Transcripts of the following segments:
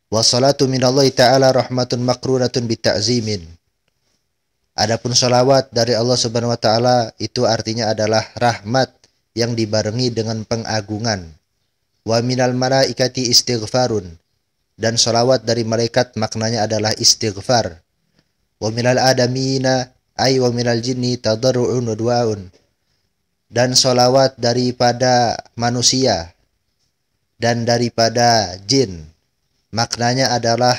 Wassalatu minallahi ta'ala rahmatun makrunatun bita'zimin. Adapun salawat dari Allah Subhanahu wa taala itu artinya adalah rahmat yang dibarengi dengan pengagungan. Wa minal malaikati istighfarun, dan salawat dari malaikat maknanya adalah istighfar. Wa minal adamina ay wa minal jinni tadarru'un wa du'aun, dan salawat daripada manusia dan daripada jin maknanya adalah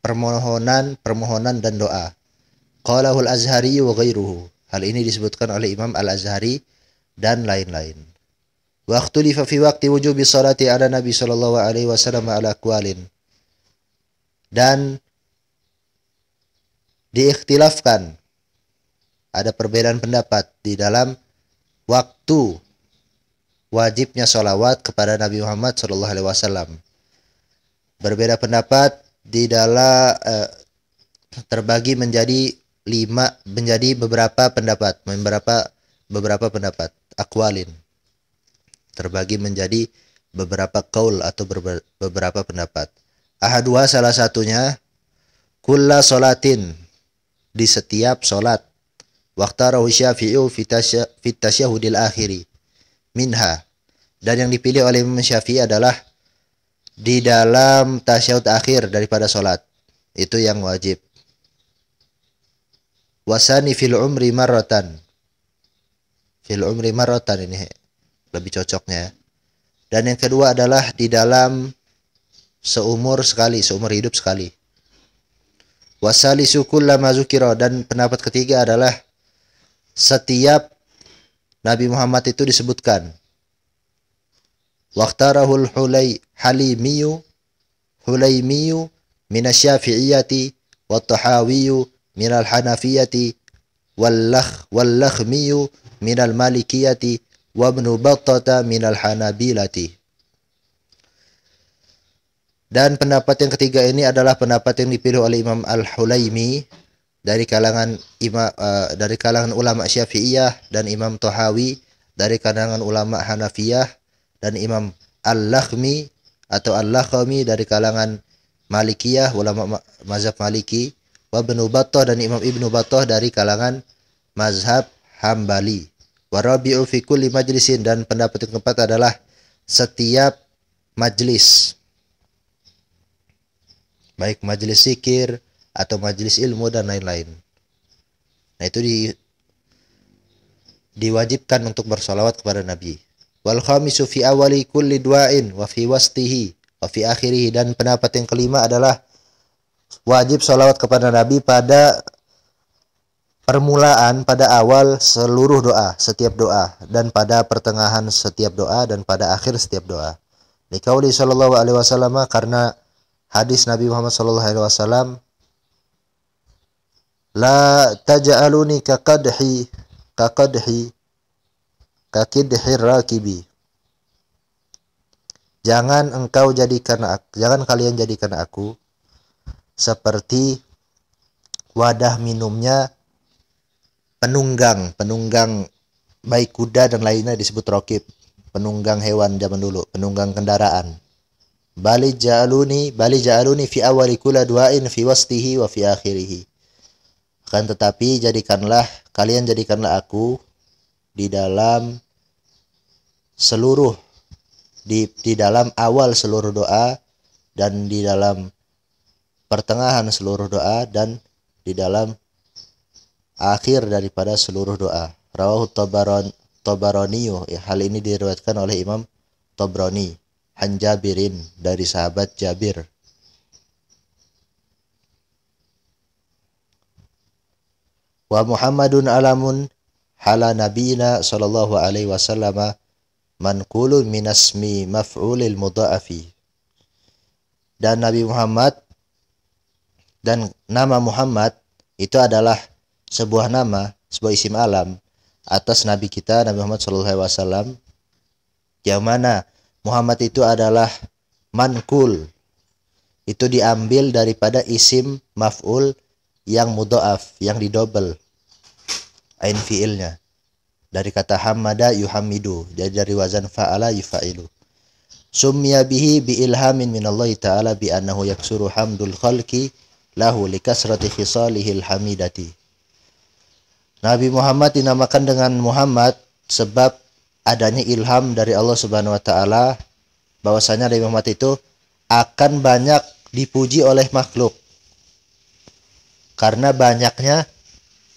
permohonan dan doa. Qalahul Azhari wa ghairuhu. Hal ini disebutkan oleh Imam Al-Azhari dan lain-lain. Wa ikhtulifa fi waqti wujubi salati ala Nabi sallallahu alaihi wasallam ala aqwalin. Dan diikhtilafkan, ada perbedaan pendapat di dalam waktu wajibnya salawat kepada Nabi Muhammad sallallahu alaihi wasallam. Berbeda pendapat di dalam terbagi menjadi beberapa pendapat, akwalin, terbagi menjadi beberapa qaul atau beberapa pendapat. Ahadua, salah satunya, kulla salatin, di setiap salat, waqtarahu Syafi'i fi tasyahudil akhiri minha, dan yang dipilih oleh Imam Syafi'i adalah di dalam tasyahud akhir daripada salat, itu yang wajib. Wasani fil umri marratan. Fil umri marratan ini lebih cocoknya. Dan yang kedua adalah di dalam seumur hidup sekali. Wasalisu kullama zukira, dan pendapat ketiga adalah setiap Nabi Muhammad itu disebutkan. Waqtarahul Hulaymiyu minasyafi'iyati wa tahawiyu minal hanafiyati wallakhmiyu minal malikiyati wa ibnu battata minal hanabilati. Dan pendapat yang ketiga ini adalah pendapat yang dipilih oleh Imam Al-Hulaymi dari kalangan ulama Syafi'iyah, dan Imam Tahawi dari kalangan ulama Hanafiyah, dan Imam Al-Lakhmi atau Al-Lakhmi dari kalangan Malikiyah, ulama mazhab Maliki, wa Ibnu Battah, dan Imam Ibnu Battah dari kalangan mazhab Hambali. Wa rabi'u fi kulli majlisin, dan pendapat yang keempat adalah setiap majlis, baik majlis zikir atau majlis ilmu dan lain-lain. Nah, itu diwajibkan untuk bersalawat kepada Nabi. Wal khamisu fi awali kulli du'ain wa fi wastihi wa fi akhirih, dan pendapat yang kelima adalah wajib salawat kepada Nabi pada permulaan, pada awal seluruh doa, setiap doa, dan pada pertengahan setiap doa, dan pada akhir setiap doa. Liqauli sallallahu alaihi wasallam, karena hadis Nabi Muhammad sallallahu alaihi wasallam, la taj'aluni kakidhi rakibi. Jangan kalian jadikan aku seperti wadah minumnya penunggang baik kuda dan lainnya disebut rokib, penunggang hewan zaman dulu, penunggang kendaraan. Bali ja'aluni fi awali kula du'ain fi wastihi wa fi akhirih. Kan tetapi kalian jadikanlah aku di dalam awal seluruh doa, dan di dalam pertengahan seluruh doa, dan di dalam akhir daripada seluruh doa. Rawahu Tabarani, hal ini diriwayatkan oleh Imam Tabrani, an Jabirin, dari sahabat Jabir. Wa Muhammadun alamun hala nabiyina sallallahu alaihi wasallam manqulun minasmi maf'ulil mudha'afi. Dan Nabi Muhammad, dan nama Muhammad itu adalah sebuah isim alam atas Nabi kita Nabi Muhammad sallallahu alaihi wasallam, yang mana Muhammad itu adalah manqul, itu diambil daripada isim maf'ul yang mudha'af, yang didobel ain fiilnya, dari kata hamada yuhamidu, jadi dari wazan fa'ala yufa'ilu. summiya bihi bi ilhamin minallahi ta'ala bi annahu yaksuru hamdul khalqi lahu likasrati khisalihil hamidati. Nabi Muhammad dinamakan dengan Muhammad sebab adanya ilham dari Allah Subhanahu wa taala bahwasanya Nabi Muhammad itu akan banyak dipuji oleh makhluk. Karena banyaknya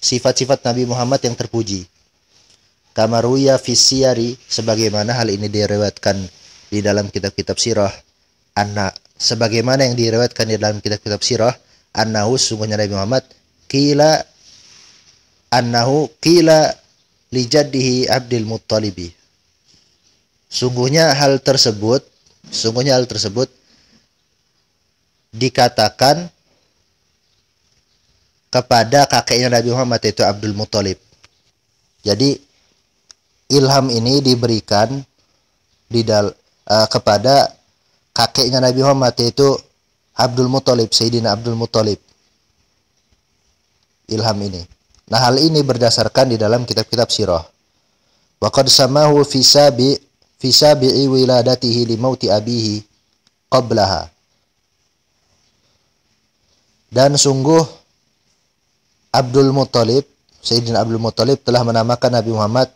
sifat-sifat Nabi Muhammad yang terpuji. Kama ruya fi siyari, sebagaimana hal ini diriwayatkan di dalam kitab-kitab sirah. Sebagaimana yang diriwayatkan di dalam kitab-kitab sirah, annahu sungguhnya Nabi Muhammad qila li jaddihi Abdul Muttalibi. Sungguhnya hal tersebut dikatakan kepada kakeknya Nabi Muhammad, yaitu Abdul Muttalib. Jadi ilham ini diberikan kepada kakeknya Nabi Muhammad, yaitu Abdul Muttalib, Sayyidina Abdul Muttalib. Ilham ini. Nah, hal ini berdasarkan di dalam kitab-kitab sirah. Wa qad samahu fi sabi'i wiladatihi li mauti abihi qablaha. Dan sungguh Abdul Muttalib, Sayyidina Abdul Muttalib telah menamakan Nabi Muhammad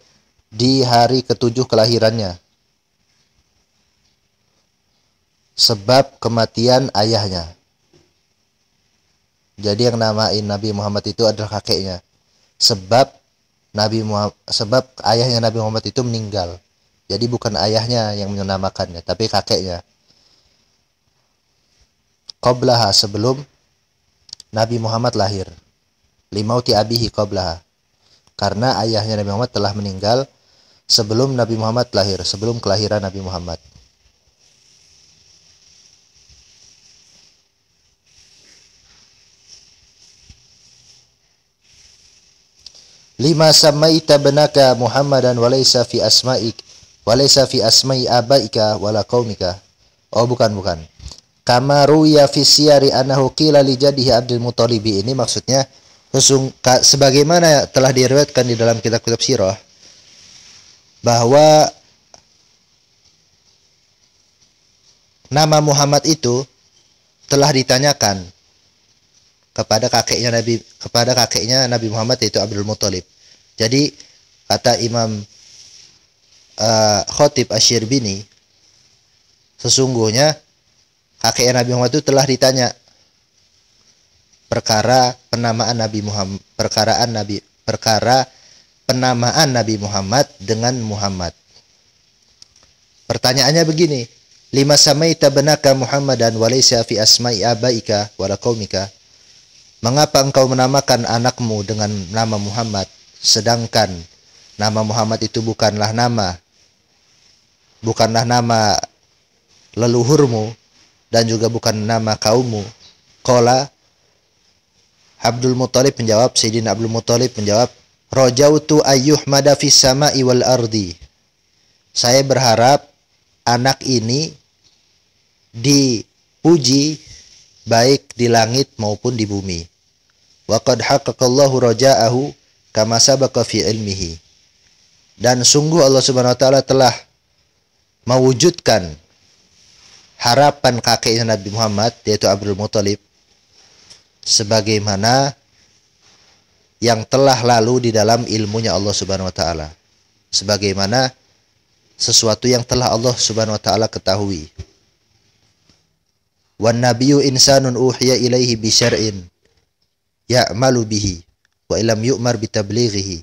di hari ke-7 kelahirannya. Sebab kematian ayahnya. Jadi yang namain Nabi Muhammad itu adalah kakeknya. Sebab ayahnya Nabi Muhammad itu meninggal. Jadi bukan ayahnya yang menamakannya, tapi kakeknya. Qablaha, sebelum Nabi Muhammad lahir. Limauti abihi qablaha. Karena ayahnya Nabi Muhammad telah meninggal sebelum Nabi Muhammad lahir, sebelum kelahiran Nabi Muhammad. Lima samaita benaka Muhammadan walaysa fi asma'i abaika wala qaumika. Oh, bukan. Kama ruya fi siyari annahu qila li jaddihi Abdul Muttalib. Ini maksudnya sebagaimana telah diriwayatkan di dalam kitab-kitab sirah bahwa nama Muhammad itu telah ditanyakan kepada kakeknya Nabi Muhammad, yaitu Abdul Muttalib. Jadi kata Imam Khatib Asy-Syirbini, sesungguhnya kakeknya Nabi Muhammad itu telah ditanya perkara penamaan Nabi Muhammad dengan Muhammad. Pertanyaannya begini, lima samaita benaka Muhammadan walaysa fi asma'i abaika wala qaumika. Mengapa engkau menamakan anakmu dengan nama Muhammad, sedangkan nama Muhammad itu bukanlah nama leluhurmu dan juga bukan nama kaummu? Qala Abdul Muttalib menjawab, Sayyidina Abdul Muttalib menjawab, rajautu ayyuhmada fis sama'i wal ardi. Saya berharap anak ini dipuji baik di langit maupun di bumi. Wa qad haqqaqallahu raja'ahu kama sabaqa fi ilmihi. Dan sungguh Allah Subhanahu wa taala telah mewujudkan harapan kakeknya Nabi Muhammad, yaitu Abdul Muttalib, sebagaimana yang telah lalu di dalam ilmunya Allah Subhanahu wa taala. Sebagaimana sesuatu yang telah Allah Subhanahu wa taala ketahui. Wan nabiyyu insanun uhiya ilaihi bi syar'in ya'malu bihi wa illam yu'mar bi tablighihi.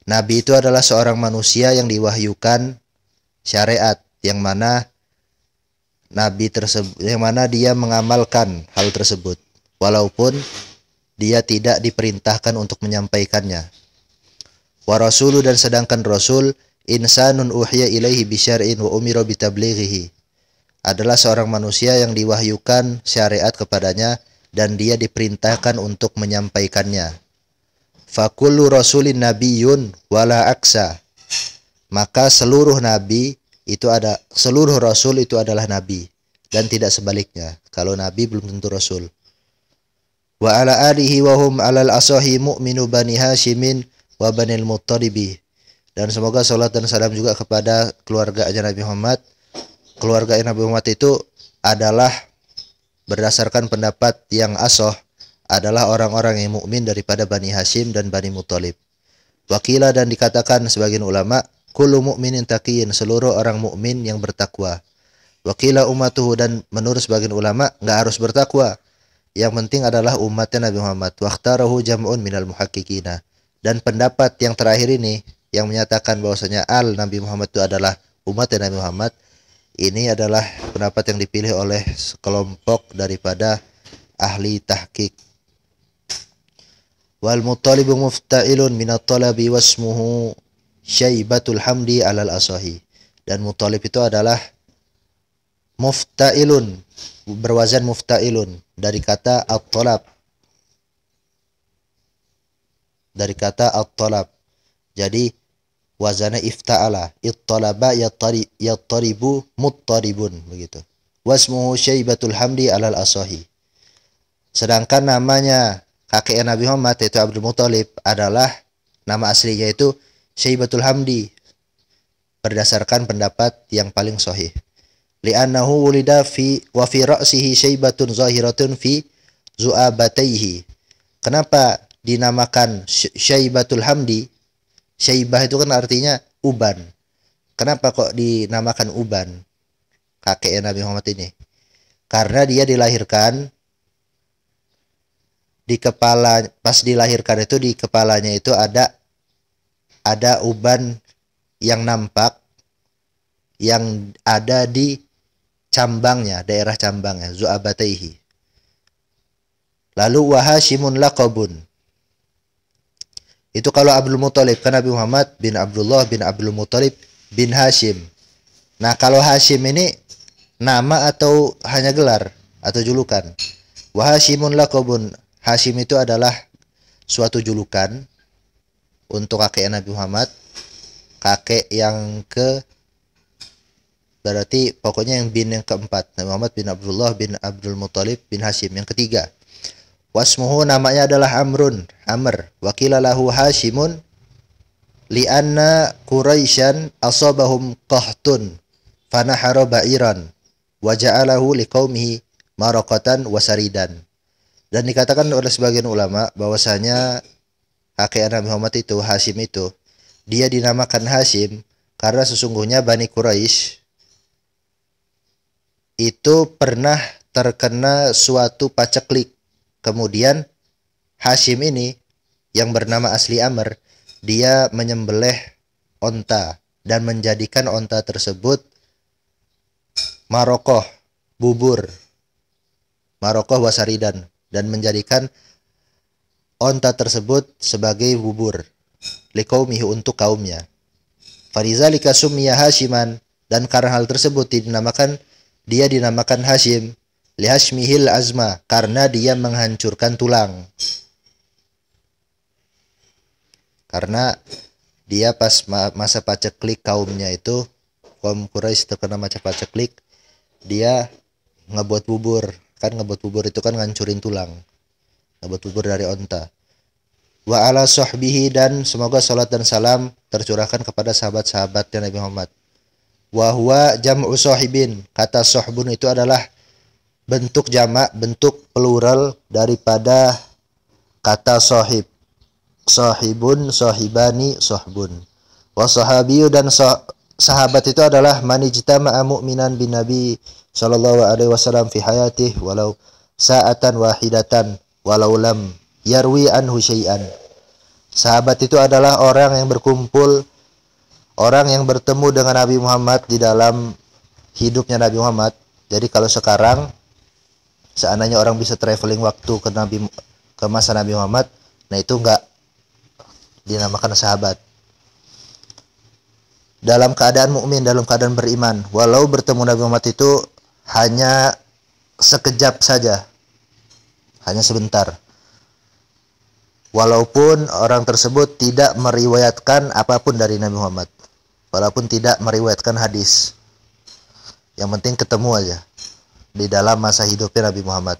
Nabi itu adalah seorang manusia yang diwahyukan syariat yang mana dia mengamalkan hal tersebut walaupun dia tidak diperintahkan untuk menyampaikannya. Wa rasulu, dan sedangkan rasul insanun uhiya ilaihi bi syar'in wa umira bi tablighihi adalah seorang manusia yang diwahyukan syariat kepadanya dan dia diperintahkan untuk menyampaikannya. Fakullu rasulin nabiyyun wala aksa. Maka seluruh rasul itu adalah nabi dan tidak sebaliknya. Kalau nabi belum tentu rasul. Wa ala alihi wa hum alal asahi mu'minu bani Hashimin wa banil Muttalibi. Dan semoga salat dan salam juga kepada keluarga Nabi Muhammad keluarga Nabi Muhammad itu adalah berdasarkan pendapat yang ashah adalah orang-orang yang mukmin daripada Bani Hashim dan Bani Muthalib. Wakila dan dikatakan sebagian ulama, kullu mu'minin taqiyyin, seluruh orang mukmin yang bertakwa. Wakila ummatuhu, dan menurut sebagian ulama enggak harus bertakwa. Yang penting adalah umatnya Nabi Muhammad. Waqtarahu jam'un minal muhaqqiqina. Dan pendapat yang terakhir ini yang menyatakan bahwasanya Nabi Muhammad itu adalah umatnya Nabi Muhammad, ini adalah pendapat yang dipilih oleh sekelompok daripada ahli tahqiq. Wal muttalibu mufta'ilun minat talabi wasmuhu syaibatul hamdi alal asahi. Dan muttalib itu adalah mufta'ilun, berwazan mufta'ilun, dari kata at-talab. Dari kata at-talab. Jadi wazannya ifta'ala, ittalaba yattaribu muttaribun, begitu. Wasmuhu syaibatul hamdi alal asahi. Sedangkan namanya kakek Nabi Muhammad yaitu Abdul Muthalib adalah nama aslinya itu Syaibatul Hamdi berdasarkan pendapat yang paling sahih. Li'annahu wulida fi wa fi ra'sihi syaibatun zahiratun fi zu'abataihi. Kenapa dinamakan Syaibatul Hamdi? Syaibah itu kan artinya uban. Kenapa kok dinamakan uban kakek Nabi Muhammad ini? Karena dia dilahirkan di kepala, pas dilahirkan itu di kepalanya itu ada uban yang nampak yang ada di cambangnya, daerah cambangnya, zu'abataihi. Lalu wa Hashimun laqabun. Itu kalau Abdul Muthalib, kan Nabi Muhammad bin Abdullah bin Abdul Muthalib bin Hashim. Nah, kalau Hashim ini nama atau hanya gelar atau julukan? Wa Hashimun laqabun. Hashim itu adalah suatu julukan untuk kakek Nabi Muhammad, kakek yang berarti pokoknya yang bin yang keempat, Nabi Muhammad bin Abdullah bin Abdul Muthalib bin Hashim. Yang ketiga, wasmuhu, namanya adalah Amr. Wakila lahu Hashimun li'anna Quraisyan asabahum qahtun fanahara ba'iran wa ja'alahu liqaumihi maraqatan wasaridan. Dan dikatakan oleh sebagian ulama bahwasanya kakek Nabi Muhammad itu Hashim itu dia dinamakan Hashim karena sesungguhnya Bani Quraisy itu pernah terkena suatu paceklik. Kemudian Hashim ini yang bernama asli Amr, dia menyembelih onta dan menjadikan onta tersebut marokoh, bubur, marokoh wasaridan, dan menjadikan onta tersebut sebagai bubur liqaumihi, untuk kaumnya. Farizalika summiya Hashiman, dan karena hal tersebut dia dinamakan Hashim lihashmihil azma, karena dia menghancurkan tulang. Karena dia pas masa paceklik kaumnya itu, kaum Quraisy terkena masa paceklik, dia ngebuat bubur. Kan ngebuat bubur itu kan ngancurin tulang. Ngebuat bubur dari onta. Wa ala sahbihi, dan semoga salat dan salam tercurahkan kepada sahabat-sahabatnya Nabi Muhammad. Wa huwa jam'u sahibin. Kata sahbun itu adalah bentuk jamak, bentuk plural daripada kata sahib. Sahibun, sahibani, sahbun. Wa sahabiyu, dan sahabat itu adalah manijtama'a mu'minan bin Nabi sallallahu alaihi wasallam fi hayatih walau sa'atan wahidatan walau lam yarwi anhu syai'an. Sahabat itu adalah orang yang berkumpul, orang yang bertemu dengan Nabi Muhammad di dalam hidupnya Nabi Muhammad. Jadi kalau sekarang seandainya orang bisa traveling waktu ke masa Nabi Muhammad, nah itu enggak dinamakan sahabat. Dalam keadaan mukmin, dalam keadaan beriman, walau bertemu Nabi Muhammad itu hanya sekejap saja, hanya sebentar. Walaupun orang tersebut tidak meriwayatkan apapun dari Nabi Muhammad, walaupun tidak meriwayatkan hadis, yang penting ketemu aja di dalam masa hidupnya Nabi Muhammad.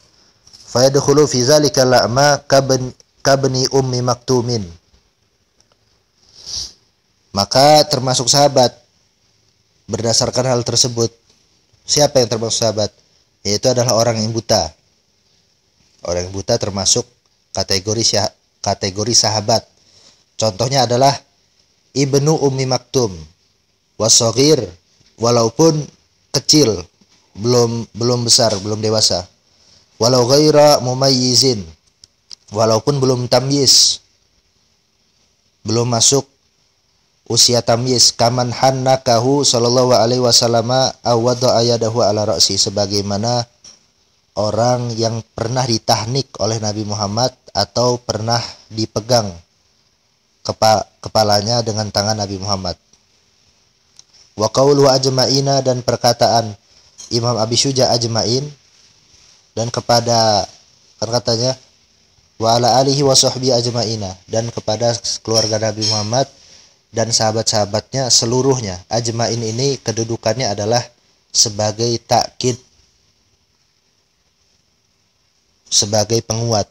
Fayadkhulu fi zalika la'ma kabni ummi maktumin. Maka termasuk sahabat berdasarkan hal tersebut Siapa yang termasuk sahabat? Yaitu adalah orang yang buta. Orang yang buta termasuk kategori sahabat. Contohnya adalah Ibnu Ummi Maktum wasoghir, walaupun kecil, belum besar, belum dewasa. Walau ghaira mumayyizin, walaupun belum tamyiz, belum masuk usia tamyiz. Kaman hannakahu sallallahu alaihi wasallam awwadha ayadahu ala ra'si, sebagaimana orang yang pernah ditahnik oleh Nabi Muhammad atau pernah dipegang kepalanya dengan tangan Nabi Muhammad. Wa qaulu ajma'ina, dan perkataan Imam Abi Syuja ajma'in, dan kepada katanya wa ala alihi wa sahbihi ajma'ina, dan kepada keluarga Nabi Muhammad dan sahabat-sahabatnya seluruhnya. Ajma'in ini kedudukannya adalah sebagai takkid, sebagai penguat.